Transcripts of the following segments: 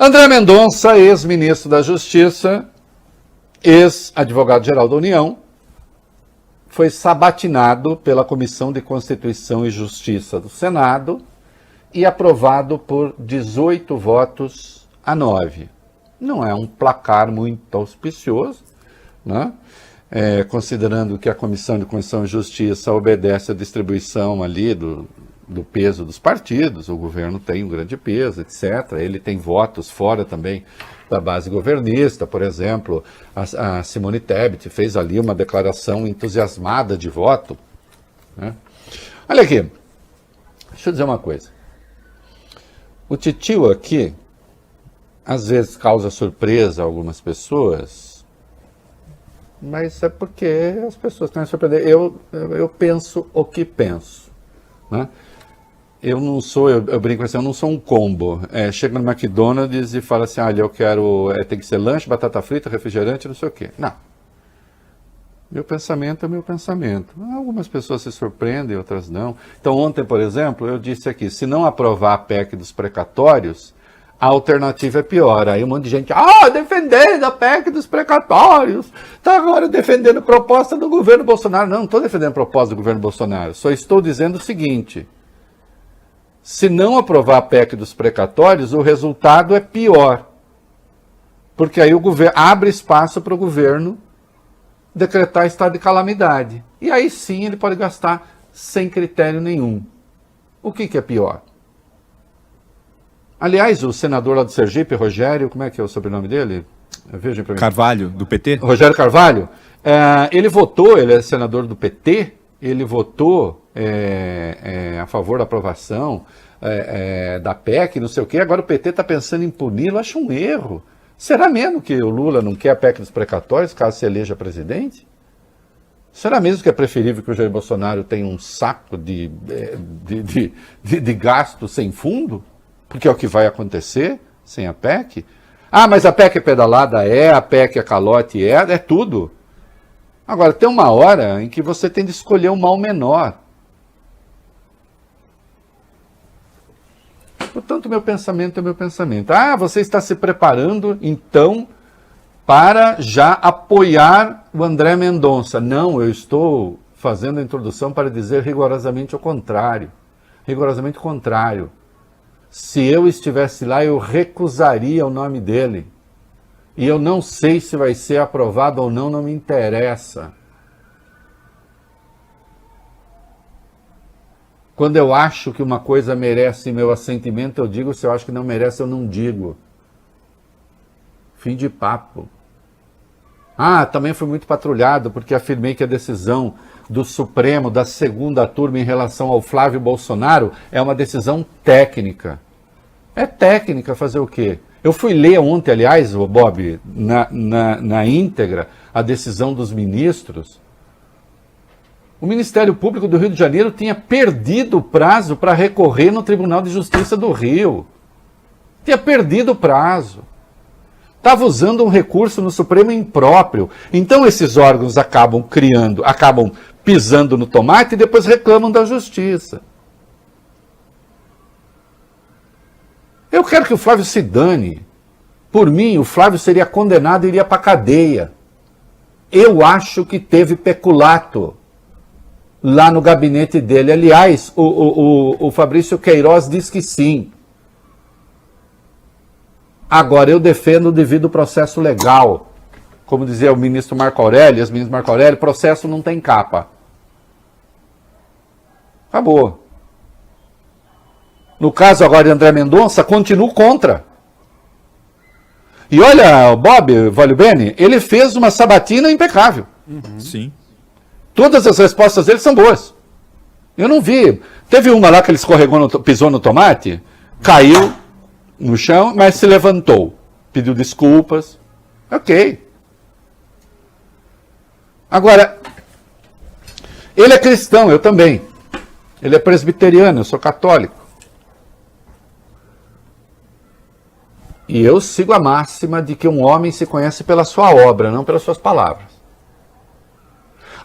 André Mendonça, ex-ministro da Justiça, ex-advogado-geral da União, foi sabatinado pela Comissão de Constituição e Justiça do Senado e aprovado por 18 votos a 9. Não é um placar muito auspicioso, né? Considerando que a Comissão de Constituição e Justiça obedece à distribuição ali do peso dos partidos, o governo tem um grande peso, etc. Ele tem votos fora também da base governista, por exemplo, a Simone Tebet fez ali uma declaração entusiasmada de voto, né? Olha aqui, deixa eu dizer uma coisa. O titio aqui, às vezes causa surpresa a algumas pessoas, mas é porque as pessoas estão a surpreender. Eu penso o que penso, né? Eu não sou, eu brinco assim, eu não sou um combo. Chega no McDonald's e fala assim, olha, eu quero, tem que ser lanche, batata frita, refrigerante, não sei o quê. Não. Meu pensamento é meu pensamento. Algumas pessoas se surpreendem, outras não. Então ontem, por exemplo, eu disse aqui, se não aprovar a PEC dos precatórios, a alternativa é pior. Aí um monte de gente, defendendo a PEC dos precatórios, está agora defendendo proposta do governo Bolsonaro. Não estou defendendo proposta do governo Bolsonaro, só estou dizendo o seguinte: se não aprovar a PEC dos precatórios, o resultado é pior. Porque aí o governo abre espaço para o governo decretar estado de calamidade. E aí sim ele pode gastar sem critério nenhum. O que é pior? Aliás, o senador lá do Sergipe, Rogério, como é que é o sobrenome dele? Vejam para mim. Carvalho, do PT? Rogério Carvalho. Ele votou, ele é senador do PT, ele votou a favor da aprovação da PEC, não sei o quê. Agora o PT está pensando em puni-lo, acho um erro. Será mesmo que o Lula não quer a PEC dos precatórios caso se eleja presidente? Será mesmo que é preferível que o Jair Bolsonaro tenha um saco de gasto sem fundo? Porque é o que vai acontecer sem a PEC? Mas a PEC é pedalada? A PEC é calote? É tudo. Agora, tem uma hora em que você tem de escolher o mal menor. Portanto, meu pensamento é meu pensamento. Você está se preparando, então, para já apoiar o André Mendonça. Não, eu estou fazendo a introdução para dizer rigorosamente o contrário. Rigorosamente o contrário. Se eu estivesse lá, eu recusaria o nome dele. E eu não sei se vai ser aprovado ou não, não me interessa. Quando eu acho que uma coisa merece meu assentimento, eu digo. Se eu acho que não merece, eu não digo. Fim de papo. Também fui muito patrulhado, porque afirmei que a decisão do Supremo, da segunda turma, em relação ao Flávio Bolsonaro, é uma decisão técnica. É técnica, fazer o quê? Eu fui ler ontem, aliás, Bob, na íntegra, a decisão dos ministros. O Ministério Público do Rio de Janeiro tinha perdido o prazo para recorrer no Tribunal de Justiça do Rio. Tinha perdido o prazo. Estava usando um recurso no Supremo impróprio. Então esses órgãos acabam pisando no tomate e depois reclamam da Justiça. Eu quero que o Flávio se dane. Por mim, o Flávio seria condenado e iria para a cadeia. Eu acho que teve peculato lá no gabinete dele. Aliás, o Fabrício Queiroz diz que sim. Agora, eu defendo o devido processo legal. Como dizia o ministro Marco Aurélio, ex-ministro Marco Aurélio, processo não tem capa. Acabou. No caso agora de André Mendonça, continuo contra. E olha, o Bob Valubeni, ele fez uma sabatina impecável. Sim. Todas as respostas dele são boas. Eu não vi. Teve uma lá que ele escorregou, pisou no tomate, caiu no chão, mas se levantou. Pediu desculpas. Ok. Agora, ele é cristão, eu também. Ele é presbiteriano, eu sou católico. E eu sigo a máxima de que um homem se conhece pela sua obra, não pelas suas palavras.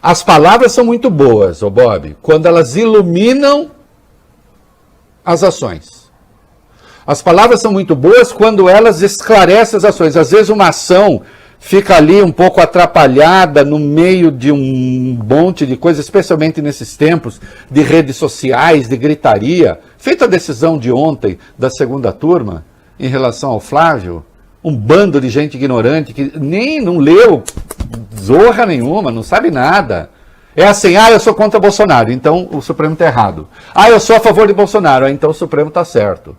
As palavras são muito boas, Bob, quando elas iluminam as ações. As palavras são muito boas quando elas esclarecem as ações. Às vezes uma ação fica ali um pouco atrapalhada no meio de um monte de coisas, especialmente nesses tempos de redes sociais, de gritaria. Feita a decisão de ontem da segunda turma em relação ao Flávio, um bando de gente ignorante que nem não leu zorra nenhuma, não sabe nada. É assim, eu sou contra Bolsonaro, então o Supremo está errado. Eu sou a favor de Bolsonaro, então o Supremo está certo.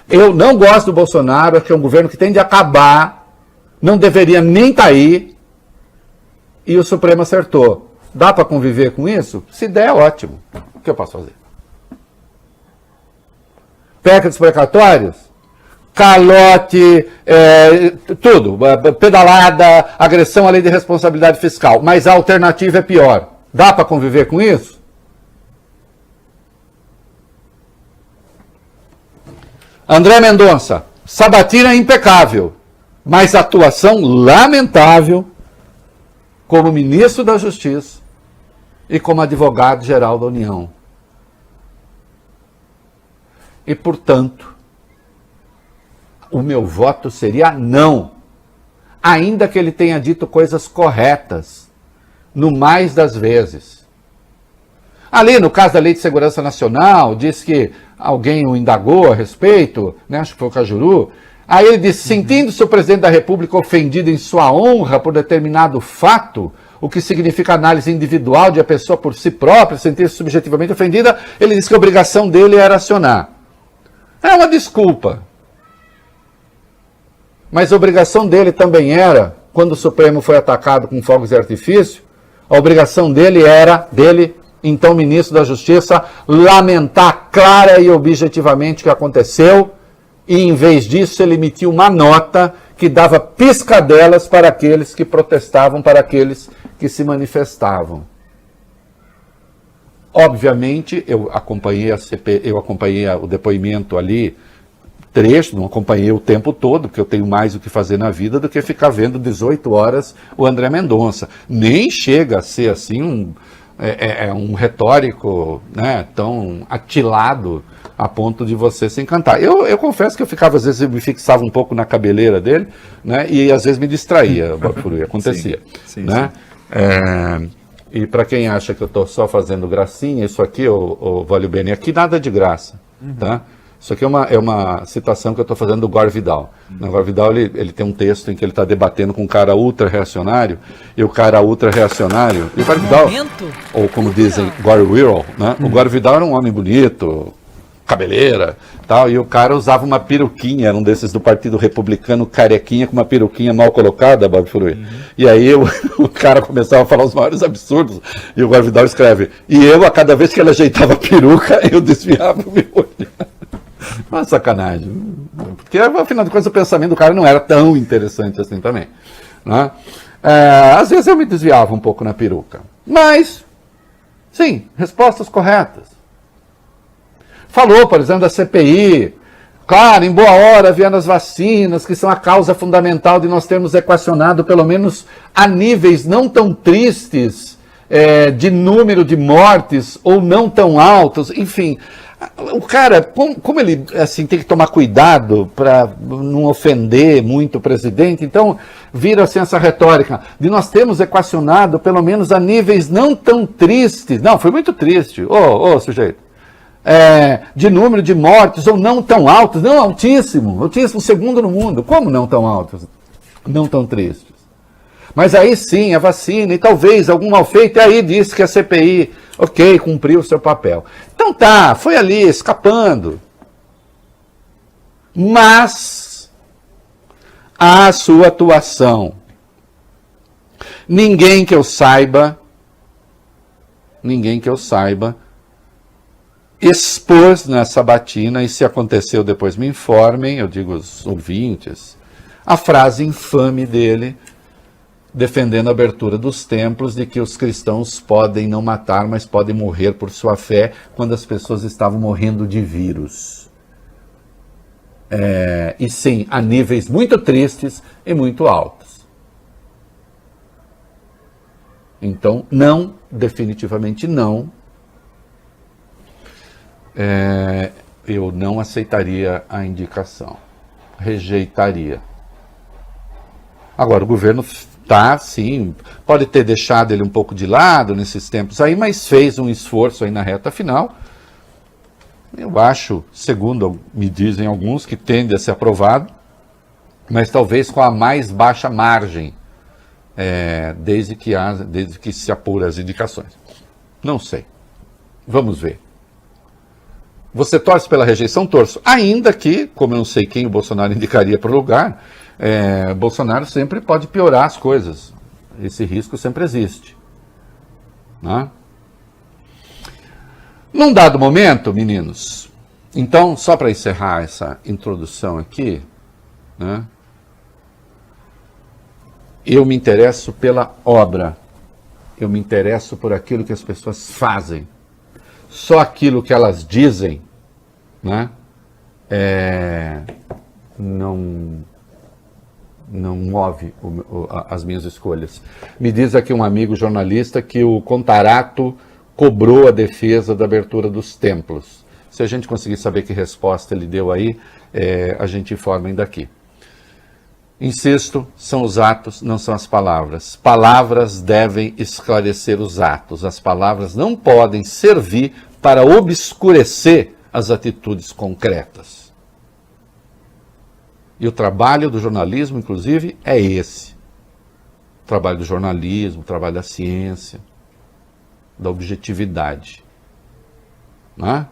Eu não gosto do Bolsonaro, acho que é um governo que tem de acabar, não deveria nem estar aí, e o Supremo acertou. Dá para conviver com isso? Se der, ótimo. O que eu posso fazer? PEC dos precatórios? Calote, tudo, pedalada, agressão à lei de responsabilidade fiscal, mas a alternativa é pior. Dá para conviver com isso? André Mendonça, sabatina impecável, mas atuação lamentável como ministro da Justiça e como advogado-geral da União. E, portanto, o meu voto seria não, ainda que ele tenha dito coisas corretas, no mais das vezes. Ali, no caso da Lei de Segurança Nacional, diz que alguém o indagou a respeito, né, acho que foi o Cajuru, aí ele disse, sentindo-se o presidente da República ofendido em sua honra por determinado fato, o que significa análise individual de a pessoa por si própria, sentir-se subjetivamente ofendida, ele disse que a obrigação dele era acionar. É uma desculpa. Mas a obrigação dele também era, quando o Supremo foi atacado com fogos de artifício, a obrigação dele era, então ministro da Justiça, lamentar clara e objetivamente o que aconteceu, e em vez disso ele emitiu uma nota que dava piscadelas para aqueles que protestavam, para aqueles que se manifestavam. Obviamente, eu acompanhei o depoimento ali, trecho, não acompanhei o tempo todo, porque eu tenho mais o que fazer na vida do que ficar vendo 18 horas o André Mendonça. Nem chega a ser assim um retórico, né, tão atilado a ponto de você se encantar. Eu confesso que eu ficava, às vezes, eu me fixava um pouco na cabeleira dele, né, e às vezes me distraía, acontecia. Sim, né? Sim. E para quem acha que eu estou só fazendo gracinha, isso aqui, o Valeu Bene, aqui nada de graça, tá? Isso aqui é uma citação que eu estou fazendo do Gore Vidal. O Gore Vidal ele tem um texto em que ele está debatendo com um cara ultra-reacionário, e o cara ultra-reacionário... E o Gore Vidal, ou como dizem, Gore Wirral, né? O Gore Vidal era um homem bonito, cabeleira, tal, e o cara usava uma peruquinha, era um desses do Partido Republicano, carequinha, com uma peruquinha mal colocada, Bob Furui. E aí o cara começava a falar os maiores absurdos, e o Gore Vidal escreve, e eu, a cada vez que ele ajeitava a peruca, eu desviava o meu olho. Uma sacanagem. Porque, afinal de contas, o pensamento do cara não era tão interessante assim também. Né? Às vezes eu me desviava um pouco na peruca. Mas, sim, respostas corretas. Falou, por exemplo, da CPI. Claro, em boa hora vieram as vacinas, que são a causa fundamental de nós termos equacionado, pelo menos a níveis não tão tristes, de número de mortes, ou não tão altos, enfim... O cara, como ele assim, tem que tomar cuidado para não ofender muito o presidente, então vira assim, essa retórica de nós termos equacionado pelo menos a níveis não tão tristes, não, foi muito triste, sujeito, de número de mortes ou não tão altos, não, altíssimo, segundo no mundo, como não tão altos, não tão tristes? Mas aí sim, a vacina e talvez algum mal feito, e aí disse que a CPI, ok, cumpriu o seu papel. Então tá, foi ali, escapando. Mas a sua atuação, ninguém que eu saiba, expôs na sabatina, e se aconteceu depois me informem, eu digo os ouvintes, a frase infame dele, defendendo a abertura dos templos, de que os cristãos podem não matar, mas podem morrer por sua fé, quando as pessoas estavam morrendo de vírus. E sim, a níveis muito tristes e muito altos. Então, não, definitivamente não. eu não aceitaria a indicação. Rejeitaria. Agora, o governo tá, sim, pode ter deixado ele um pouco de lado nesses tempos aí, mas fez um esforço aí na reta final. Eu acho, segundo me dizem alguns, que tende a ser aprovado, mas talvez com a mais baixa margem, desde que se apura as indicações. Não sei. Vamos ver. Você torce pela rejeição? Torço. Ainda que, como eu não sei quem o Bolsonaro indicaria para o lugar, Bolsonaro sempre pode piorar as coisas. Esse risco sempre existe. Né? Num dado momento, meninos, então, só para encerrar essa introdução aqui, né, eu me interesso pela obra, eu me interesso por aquilo que as pessoas fazem. Só aquilo que elas dizem, né, não move as minhas escolhas. Me diz aqui um amigo jornalista que o Contarato cobrou a defesa da abertura dos templos. Se a gente conseguir saber que resposta ele deu aí, a gente informa ainda aqui. Insisto, são os atos, não são as palavras. Palavras devem esclarecer os atos. As palavras não podem servir para obscurecer as atitudes concretas. E o trabalho do jornalismo, inclusive, é esse. O trabalho do jornalismo, o trabalho da ciência, da objetividade. Né?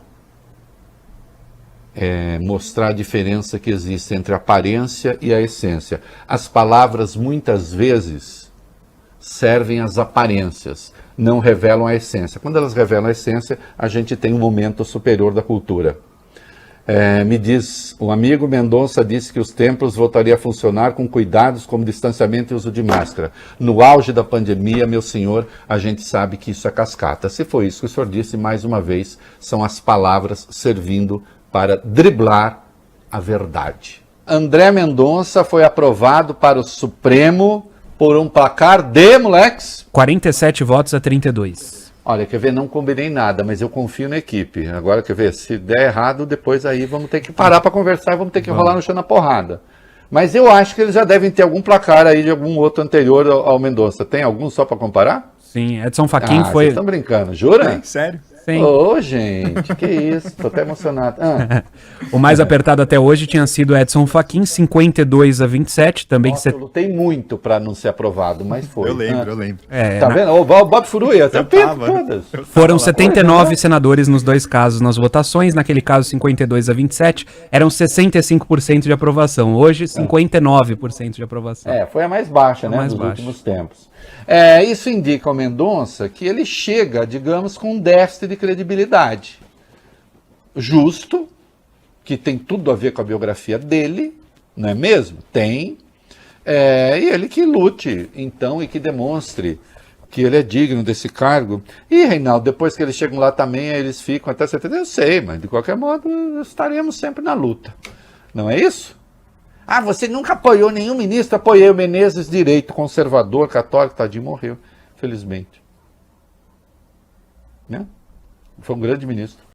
Mostrar a diferença que existe entre a aparência e a essência. As palavras, muitas vezes, servem às aparências, não revelam a essência. Quando elas revelam a essência, a gente tem um momento superior da cultura. Me diz, o amigo Mendonça disse que os templos voltariam a funcionar com cuidados como distanciamento e uso de máscara. No auge da pandemia, meu senhor, a gente sabe que isso é cascata. Se foi isso que o senhor disse, mais uma vez, são as palavras servindo para driblar a verdade. André Mendonça foi aprovado para o Supremo por um placar de, moleques? 47 votos a 32. Olha, quer ver, não combinei nada, mas eu confio na equipe. Agora, quer ver, se der errado, depois aí vamos ter que parar para conversar e vamos ter que rolar no chão na porrada. Mas eu acho que eles já devem ter algum placar aí de algum outro anterior ao Mendonça. Tem algum só para comparar? Sim, Edson Fachin foi... Vocês estão brincando, jura? Sério? Sim. Ô, gente, que isso, tô até emocionado. O mais apertado até hoje tinha sido Edson Fachin, 52 a 27, também. Nossa, eu lutei muito para não ser aprovado, mas foi. Eu lembro. Tá vendo? O Bob Furui, até todas. Foram 79 senadores nos dois casos nas votações, naquele caso 52 a 27, eram 65% de aprovação, hoje 59% de aprovação. Foi a mais baixa, né, mais nos baixa. últimos tempos. Isso indica ao Mendonça que ele chega, digamos, com um déficit de credibilidade. Justo, que tem tudo a ver com a biografia dele, não é mesmo? Tem. E ele que lute, então, e que demonstre que ele é digno desse cargo. E, Reinaldo, depois que eles chegam lá também, eles ficam até 70, eu sei, mas de qualquer modo estaremos sempre na luta. Não é isso? Ah, você nunca apoiou nenhum ministro? Apoiei o Menezes, direito, conservador, católico, tadinho, morreu, felizmente. Né? Foi um grande ministro.